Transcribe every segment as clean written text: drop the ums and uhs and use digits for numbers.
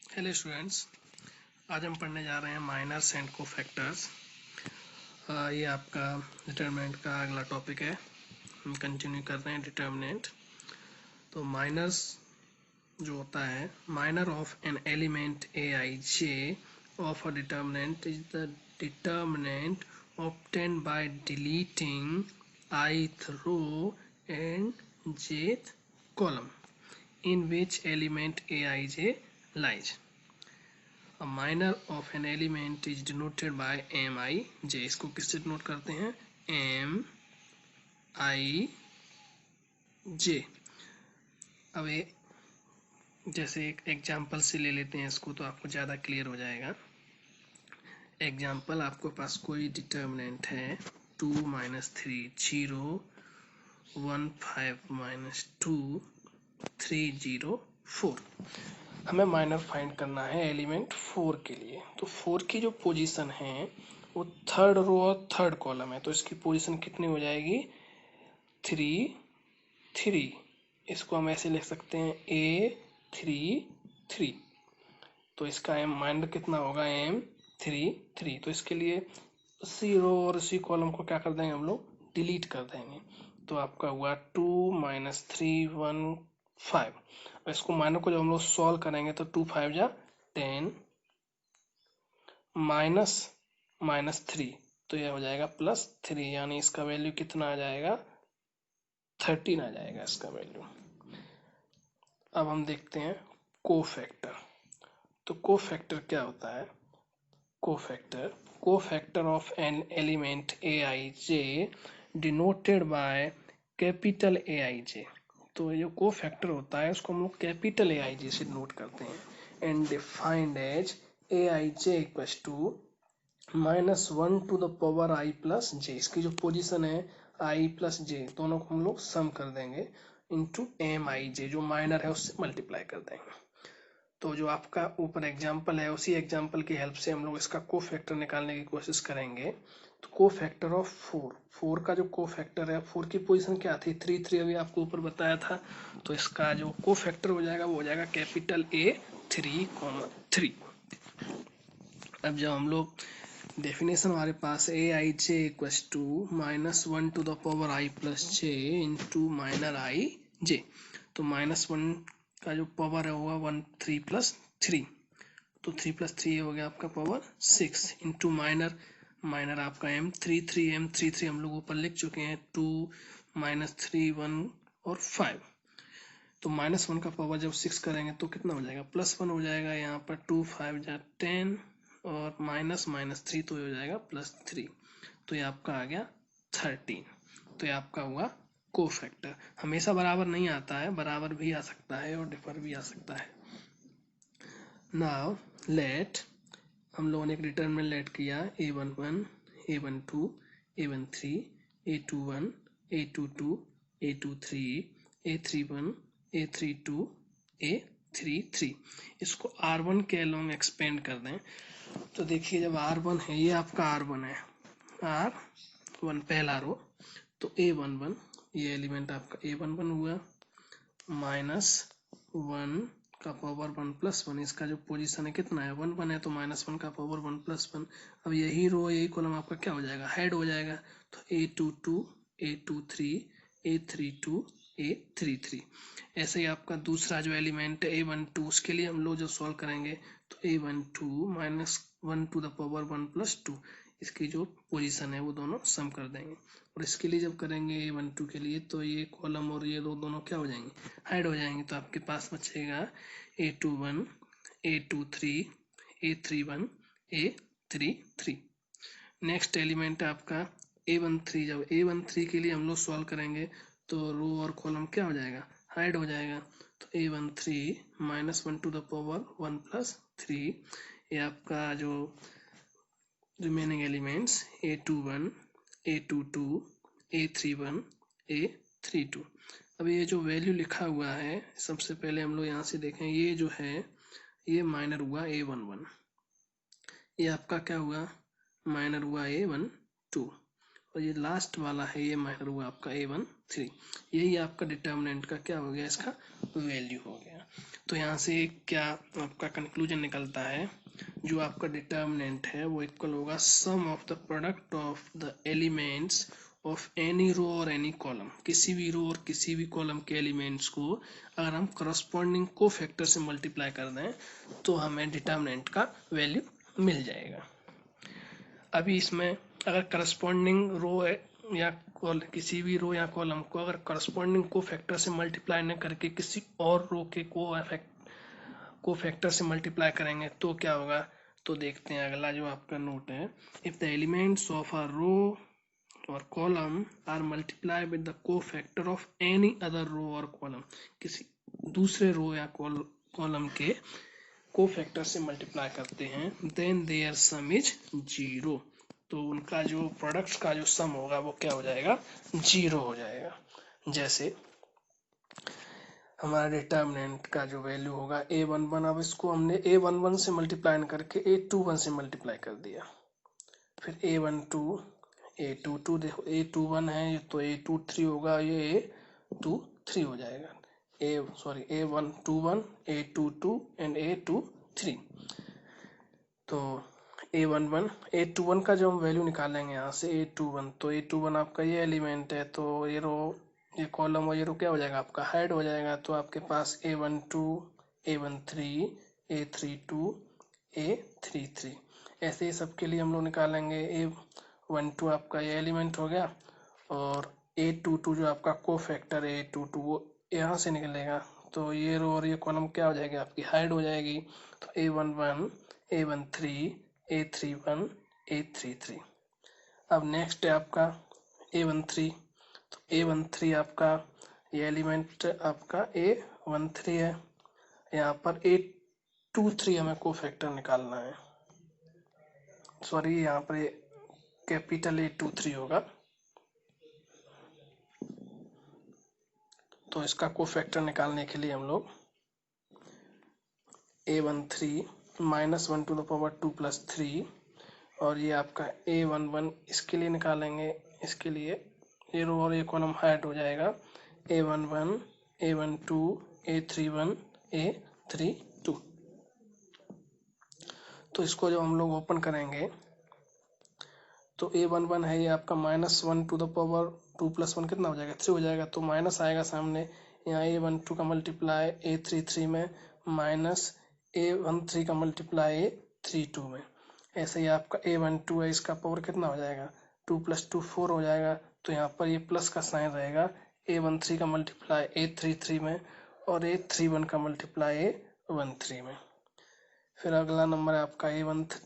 Hello students, आज हम पढ़ने जा रहे हैं माइनर्स एंड कोफैक्टर्स। ये आपका डिटर्मिनेंट का अगला टॉपिक है। हम कंटिन्यू कर रहे हैं डिटर्मिनेंट। तो माइनर्स जो होता है, minor of an element A I J of a determinant is the determinant obtained by deleting ith row and jth column in which element aij lies. A minor of an element is denoted by mi j। इसको किससे denote करते हैं? m i j। अब ये जैसे एक example से ले लेते हैं इसको, तो आपको ज़्यादा क्लियर हो जाएगा। एग्जांपल, आपके पास कोई डिटर्मिनेंट है 2 - 3 0 1 5 - 2 3 0 4। हमें माइनर फाइंड करना है एलिमेंट 4 के लिए। तो 4 की जो पोजीशन है वो थर्ड रो और थर्ड कॉलम है, तो इसकी पोजीशन कितनी हो जाएगी? 3 3। इसको हम ऐसे लिख सकते हैं A 3 3। तो इसका एम माइनर कितना होगा? M 3 3। तो इसके लिए उसी रो और उसी कॉलम को क्या कर देंगे हम लोग? डिलीट कर देंगे। तो आपका हुआ 2 - 3 1 5। इसको माइनर को जब हम लोग सॉल्व करेंगे तो 2 5 जा 10 माइनस 3, तो यह हो जाएगा +3, यानी इसका वैल्यू कितना आ जाएगा? 13 आ जाएगा इसका वैल्यू। अब हम देखते हैं कोफैक्टर। तो कोफैक्टर क्या होता है? Cofactor of an element A I J denoted by capital A I J. तो ये जो कोफैक्टर होता है उसको हम लोग कैपिटल ए आई जे से नोट करते हैं। And defined as A I J equals to -1 to the power i plus J. इसकी जो पोजीशन है i प्लस जे, दोनों को हम लोग सम कर देंगे इंटू एम आई जे, जो माइनर है उससे मल्टीप्लाई कर देंगे। तो जो आपका ऊपर एग्जाम्पल है उसी एग्जाम्पल की हेल्प से हम लोग इसका कोफैक्टर निकालने की कोशिश करेंगे। तो कोफैक्टर ऑफ 4 का जो कोफैक्टर है, 4 की पोजीशन क्या थी? 3 3 अभी आपको ऊपर बताया था। तो इसका जो कोफैक्टर हो जाएगा वो हो जाएगा कैपिटल A 3, 3। अब जब हम लोग डेफिनेशन हमारे पास A I J equals to -1 to the power i plus J into minor I J. तो -1 का जो पावर है होगा 1 3 + 3। तो 3 + 3 हो गया आपका पावर 6 इंटू माइनर आपका M 3 हम लोग ऊपर लिख चुके हैं 2 - 3 1 और 5। तो -1 का पावर जब 6 करेंगे तो कितना हो जाएगा? +1 हो जाएगा। यहाँ पर 2 5 जा 10 और -3 तो हो जाएगा +3। तो ये आपका आ गया 13। तो ये आपका हुआ कोफैक्टर। हमेशा बराबर नहीं आता है, बराबर भी आ सकता है और डिफर भी आ सकता है। नाउ लेट, हम लोगों ने एक डिटरमिनेंट लेट किया A11 A12 A13 A21 A22 A23 A31 A32 A33। इसको R1 के अलोंग एक्सपेंड कर दें तो देखिए, जब R1 है, ये आपका R1 है, R1 पहला रो, तो A11 ये एलिमेंट आपका A11 हुआ, -1 का पावर 1 + 1। इसका जो पोजीशन है कितना है? 1 1 है, तो -1 का पावर 1 + 1। अब यही रो यही कॉलम आपका क्या हो जाएगा? हेड हो जाएगा। तो A22 A23 A32 A33। ऐसे ही आपका दूसरा जो एलिमेंट है A12, उसके लिए हम लोग जो सॉल्व करेंगे तो A12 -1 टू द पावर 1 + 2। इसकी जो पोजीशन है वो दोनों सम कर देंगे। और इसके लिए जब करेंगे A12 के लिए, तो ये कॉलम और ये रो दोनों क्या हो जाएंगे? हाइड हो जाएंगे। तो आपके पास बचेगा A21 A23 A31 A33। Next element है आपका A13। जब A13 के लिए हम लोग सॉल्व करेंगे तो रो और कॉलम क्या हो जाएगा? हाइड हो जाएगा। तो A13 -1 टू द पावर 1 + 3। ये आपका जो remaining elements A21 A22 A31 A32। अब ये जो वैल्यू लिखा हुआ है, सबसे पहले हम लोग यहाँ से देखें, ये जो है ये माइनर हुआ A11, ये आपका क्या हुआ? माइनर हुआ A12। और ये लास्ट वाला है, ये माइनर हुआ आपका A13। यही आपका डिटर्मिनेंट का क्या हो गया, इसका वैल्यू हो गया। तो यहाँ से क्या आपका कंक्लूजन निकलता है, जो आपका डिटर्मिनेंट है वो इक्वल होगा sum of the product of the elements of any row और एनी कॉलम। किसी भी रो और किसी भी कॉलम के एलिमेंट्स को अगर हम करस्पॉन्डिंग कोफैक्टर से मल्टीप्लाई कर दें तो हमें डिटर्मिनेंट का वैल्यू मिल जाएगा। अभी इसमें अगर करस्पॉन्डिंग रो या किसी भी रो या कॉलम को अगर करस्पॉन्डिंग कोफैक्टर से मल्टीप्लाई न करके किसी और रो के कोफैक्टर से मल्टीप्लाई करेंगे तो क्या होगा, तो देखते हैं अगला जो आपका नोट है। If the elements of a row और column are multiply with the cofactor of any other row और कॉलम, किसी दूसरे रो या कॉलम के कोफैक्टर से मल्टीप्लाई करते हैं, देन देयर सम इज 0। तो उनका जो प्रोडक्ट्स का जो सम होगा वो क्या हो जाएगा, 0 हो जाएगा। जैसे हमारा डिटर्मिनेंट का जो वैल्यू होगा A11, अब इसको हमने A11 से मल्टीप्लाई करके A21 से मल्टीप्लाई कर दिया, फिर A12 A22, देखो A21 है तो A23 होगा, ये A23 हो जाएगा, A121 A22 एंड A23। तो A11 A21 का जो हम वैल्यू निकालेंगे यहाँ से A21, तो A21 आपका ये एलिमेंट है, तो ये रो ये कॉलम और ये रो क्या हो जाएगा आपका हाइड हो जाएगा। तो आपके पास A12 A13 A32 A33, ऐसे ही सबके लिए हम लोग निकालेंगे। A12 आपका ये एलिमेंट हो गया, और A22 जो आपका कोफैक्टर है A22 वो यहाँ से निकलेगा, तो ये रो और ये कॉलम क्या हो जाएगी आपकी हाइड हो जाएगी। तो A11 A13 A31 A33। अब नेक्स्ट है आपका A13, तो A13 आपका ये एलिमेंट आपका A13 है, यहाँ पर A23 हमें कोफैक्टर निकालना है, सॉरी यहाँ पर कैपिटल A23 होगा, तो इसका कोफैक्टर निकालने के लिए हम लोग A13 -1 टू द पावर 2 + 3, और ये आपका A11 इसके लिए निकालेंगे। इसके लिए ये रो और ये कॉलम हाइड हो जाएगा, A11 A12 A31 A32। तो इसको जब हम लोग ओपन करेंगे तो A11 है ये आपका -1 टू द पावर 2 + 1 कितना हो जाएगा, 3 हो जाएगा, तो माइनस आएगा सामने। यहाँ A12 का मल्टीप्लाई A33 में माइनस A13 का मल्टीप्लाई A32 में। ऐसे ही आपका A12 है, इसका पावर कितना हो जाएगा, 2 + 2 4 हो जाएगा, तो यहाँ पर ये प्लस का साइन रहेगा। A13 का मल्टीप्लाई A33 में और A31 का मल्टीप्लाई A13 में। फिर अगला नंबर है आपका A13,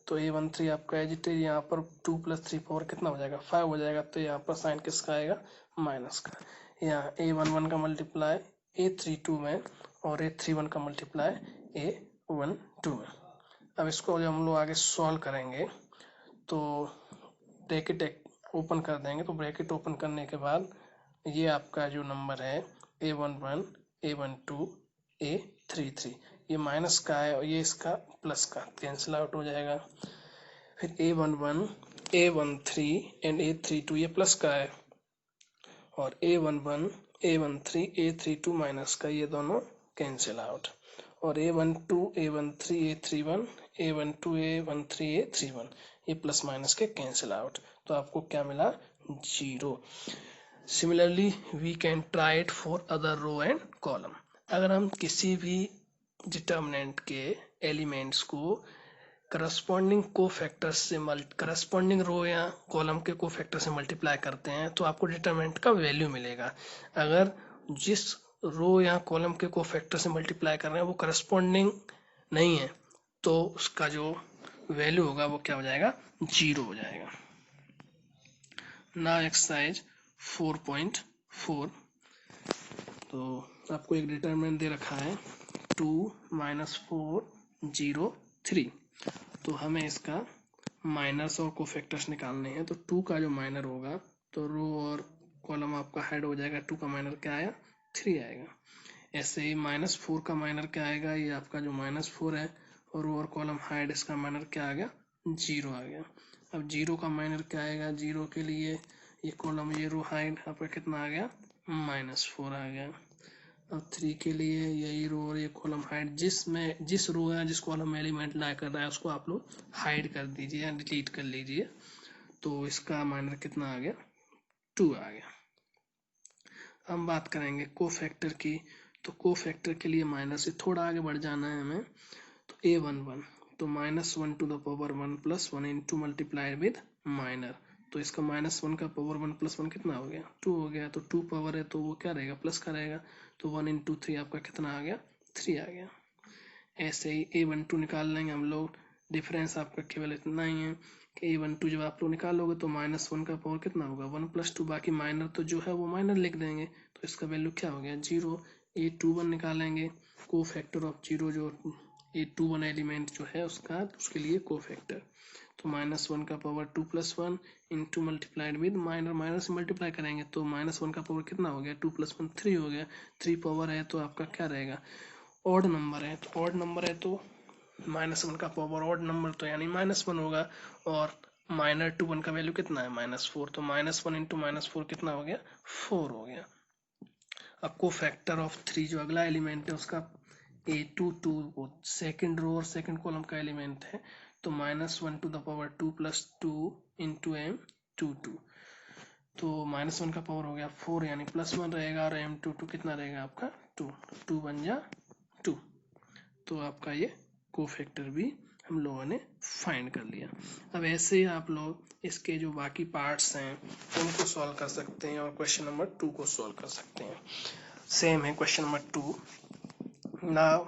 तो A13 आपका एज इट इज यहाँ पर 2 + 3 पावर कितना हो जाएगा, 5 हो जाएगा, तो यहाँ पर साइन किसका आएगा, माइनस का। यहाँ A11 का मल्टीप्लाई A32 में और A31 का मल्टीप्लाई A12 में। अब इसको जब हम लोग आगे सॉल्व करेंगे तो ब्रैकेट ओपन कर देंगे, तो ब्रैकेट ओपन करने के बाद ये आपका जो नंबर है A11 A12 A33, ये माइनस का है और ये इसका प्लस का कैंसिल आउट हो जाएगा। फिर A11 A13 एंड A32 ये प्लस का है, और A11 A13 A32 माइनस का, ये दोनों कैंसिल आउट, और A12 A13 A31 A12 A13 A31 ये प्लस माइनस के कैंसिल आउट, तो आपको क्या मिला, 0। Similarly we can try it for other row and column. अगर हम किसी भी डिटर्मिनेंट के एलिमेंट्स को करस्पॉन्डिंग रो या कॉलम के कोफैक्टर से मल्टीप्लाई करते हैं तो आपको डिटरमिनेंट का वैल्यू मिलेगा। अगर जिस रो या कॉलम के कोफैक्टर से मल्टीप्लाई कर रहे हैं वो करस्पॉन्डिंग नहीं है तो उसका जो वैल्यू होगा वो क्या हो जाएगा, 0 हो जाएगा। नाउ एक्सरसाइज 4.4, तो आपको एक डिटरमिनेंट दे रखा है 2 - 4 0 3, तो हमें इसका माइनस और कोफैक्टर्स निकालने हैं। तो 2 का जो माइनर होगा तो रो और कॉलम आपका हेड हो जाएगा, 2 का माइनर क्या आया, 3 आएगा। ऐसे ही -4 का माइनर क्या आएगा, ये आपका जो -4 है, और रो और कॉलम हाइड इसका माइनर क्या आ गया, 0 आ गया। अब जीरो का माइनर क्या आएगा, जीरो के लिए ये कॉलम ये रो हाइट आपका कितना आ गया, -4 आ गया। अब 3 के लिए यही रो और ये कॉलम हाइट जिस रो या जिस कॉलम में एलिमेंट ला कर रहा है उसको आप लोग हाइड कर दीजिए या डिलीट कर लीजिए। तो इसका माइनर कितना आ गया, 2 आ गया। हम बात करेंगे कोफैक्टर की। तो कोफैक्टर के लिए माइनर से थोड़ा आगे बढ़ जाना है हमें। तो a11 तो -1 to the power 1 + 1 into multiplied with minor. तो इसका -1 का पावर 1 + 1 कितना हो गया, 2 हो गया। तो 2 पावर है तो वो क्या रहेगा, प्लस का रहेगा। तो 1 इंटू 3 आपका कितना आ गया, 3 आ गया। ऐसे ही a12 निकाल लेंगे हम लोग। डिफरेंस आपका केवल इतना ही है कि a12 जब आप लोग निकालोगे तो -1 का पावर कितना होगा, 1 + 2। बाकी माइनर तो जो है वो माइनर लिख देंगे। तो इसका वैल्यू क्या हो गया, 0। a21 निकालेंगे, को फैक्टर ऑफ 0 जो a21 एलिमेंट जो है उसका, उसके लिए को फैक्टर। तो -1 का power 2 + 1 into multiplied with minor, minor से मल्टीप्लाई करेंगे तो -1 का पावर कितना हो गया, 2 + 1 3 हो गया। 3 पावर है तो आपका क्या रहेगा, ऑड नंबर है। तो ऑड नंबर है तो -1 का पावर ऑड नंबर तो यानी -1 होगा। और -1 का वैल्यू कितना है, -4। तो -1 इंटू -4 कितना हो गया, 4 हो गया। अब को फैक्टर ऑफ 3 जो अगला एलिमेंट है उसका a22 वो सेकंड रो और सेकंड कॉलम का एलिमेंट है। तो -1 to the power 2 + 2 into m22। तो -1 का पावर हो गया 4 यानी +1 रहेगा, और m22 कितना रहेगा आपका 2, 2 बन जा 2। तो आपका ये कोफैक्टर भी हम लोगों ने फाइंड कर लिया। अब ऐसे ही आप लोग इसके जो बाकी पार्ट्स हैं उनको सॉल्व कर सकते हैं और क्वेश्चन नंबर 2 को सॉल्व कर सकते हैं। सेम है question number 2। Now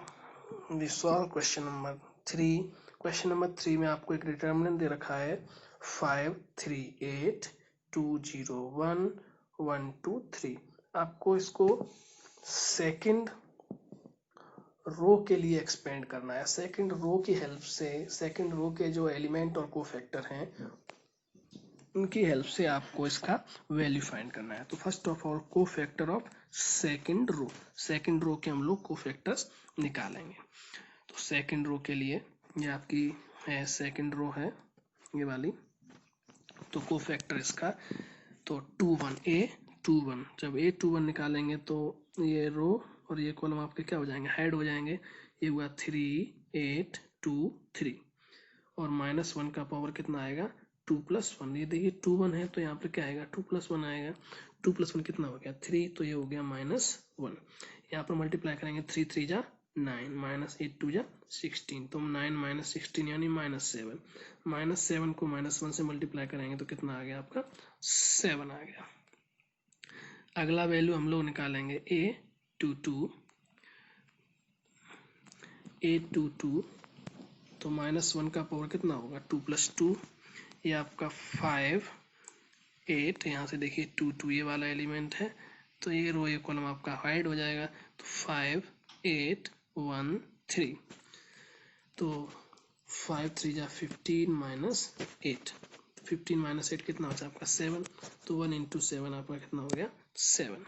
we solve question number 3। Question number 3 में आपको एक डिटर्मिनेंट दे रखा है 5 3 8 2 0 1 1 2 3। आपको इसको सेकंड रो के लिए एक्सपेंड करना है। सेकंड रो की हेल्प से, सेकंड रो के जो एलिमेंट और कोफैक्टर हैं उनकी हेल्प से आपको इसका वैल्यू फाइंड करना है। तो first of all cofactor of second row, second row के हम लोग कोफैक्टर्स निकालेंगे। तो सेकंड रो के लिए ये आपकी है, सेकंड रो है ये वाली। तो कोफैक्टर इसका तो 2 1 a21, जब a21 निकालेंगे तो ये रो और ये कॉलम आपके क्या हो जाएंगे, हाइड हो जाएंगे। ये हुआ 3 8 2 3 और -1 का पावर कितना आएगा, 2 + 1। ये देखिए 2 1 है तो यहाँ पे क्या आएगा, 2 + 1 आएगा। 2 + 1 कितना हो गया, 3। तो ये हो गया -1। यहाँ पर मल्टीप्लाई करेंगे 3 3 जा 9, -8 2 जा 16। तो 9 - 16 यानी -7। -7 को -1 से मल्टीप्लाई करेंगे तो कितना आ गया आपका, 7 आ गया। अगला वैल्यू हम लोग निकालेंगे a22। तो -1 का पावर कितना होगा, 2 + 2। ये आपका 5 8, यहाँ से देखिए 2 2 ये वाला एलिमेंट है तो ये रो ये कॉलम आपका हाइड हो जाएगा। तो 5 8 1 3। तो 5 3 जा 15 - 8, 15 - 8 कितना बचा आपका 7। तो 1 इंटू 7 आपका कितना हो गया, 7।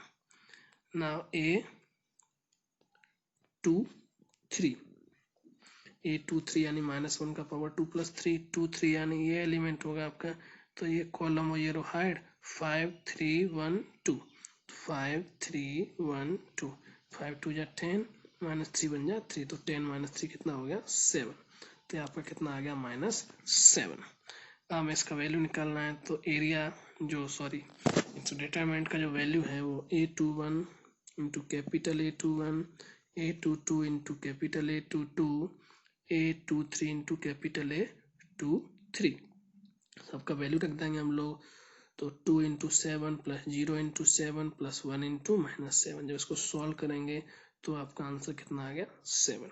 नाउ a23 यानी -1 का पावर 2 + 3 2 3 यानी ये एलिमेंट होगा आपका। तो ये कॉलम और ये रो हाइड 5 3 1 2। 5 3 1 2, 5 2 जा 10 -3 बन जा 3। तो 10 - 3 कितना हो गया, 7। तो आपका कितना आ गया, -7। हमें इसका वैल्यू निकालना है। तो एरिया जो डिटरमिनेंट का जो वैल्यू है वो a21 into capital A21, a22 into capital A22, a23 into capital A23 सबका वैल्यू रख देंगे हम लोग। तो 2 इंटू 7 + 0 इंटू 7 + 1 इंटू -7। जब इसको सॉल्व करेंगे तो आपका आंसर कितना आ गया, 7।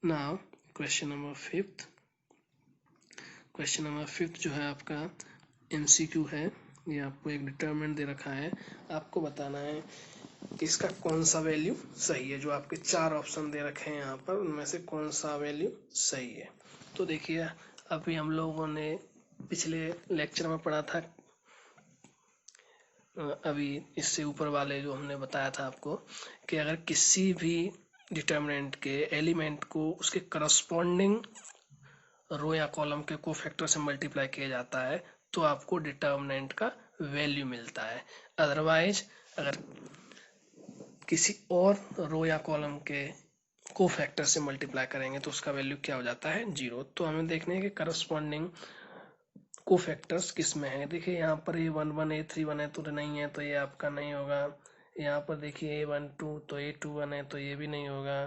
Now question number 5। Question number 5 जो है आपका MCQ है। ये आपको एक डिटरमिनेंट दे रखा है, आपको बताना है कि इसका कौन सा वैल्यू सही है। जो आपके 4 ऑप्शन दे रखे हैं यहाँ पर उनमें से कौन सा वैल्यू सही है। तो देखिए अभी हम लोगों ने पिछले लेक्चर में पढ़ा था, अभी इससे ऊपर वाले जो हमने बताया था आपको कि अगर किसी भी डिटरमिनेंट के एलिमेंट को उसके करस्पॉन्डिंग रो या कॉलम के कोफैक्टर से मल्टीप्लाई किया जाता है तो आपको डिटर्मिनेंट का वैल्यू मिलता है। अदरवाइज अगर किसी और रो या कॉलम के कोफैक्टर से मल्टीप्लाई करेंगे तो उसका वैल्यू क्या हो जाता है, 0। तो हमें देखने के करस्पॉन्डिंग कोफैक्टर्स किस में है। देखिए यहाँ पर A11 A31 है तो नहीं है, तो ये आपका नहीं होगा। यहाँ पर देखिए A12 तो A21 है तो ये भी नहीं होगा।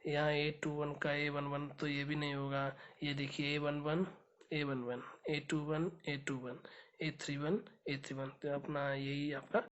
यहाँ A21 का A11 तो ये भी नहीं होगा। ये देखिए A11 A11 A21 A31 A31 A31, तो अपना यही आपका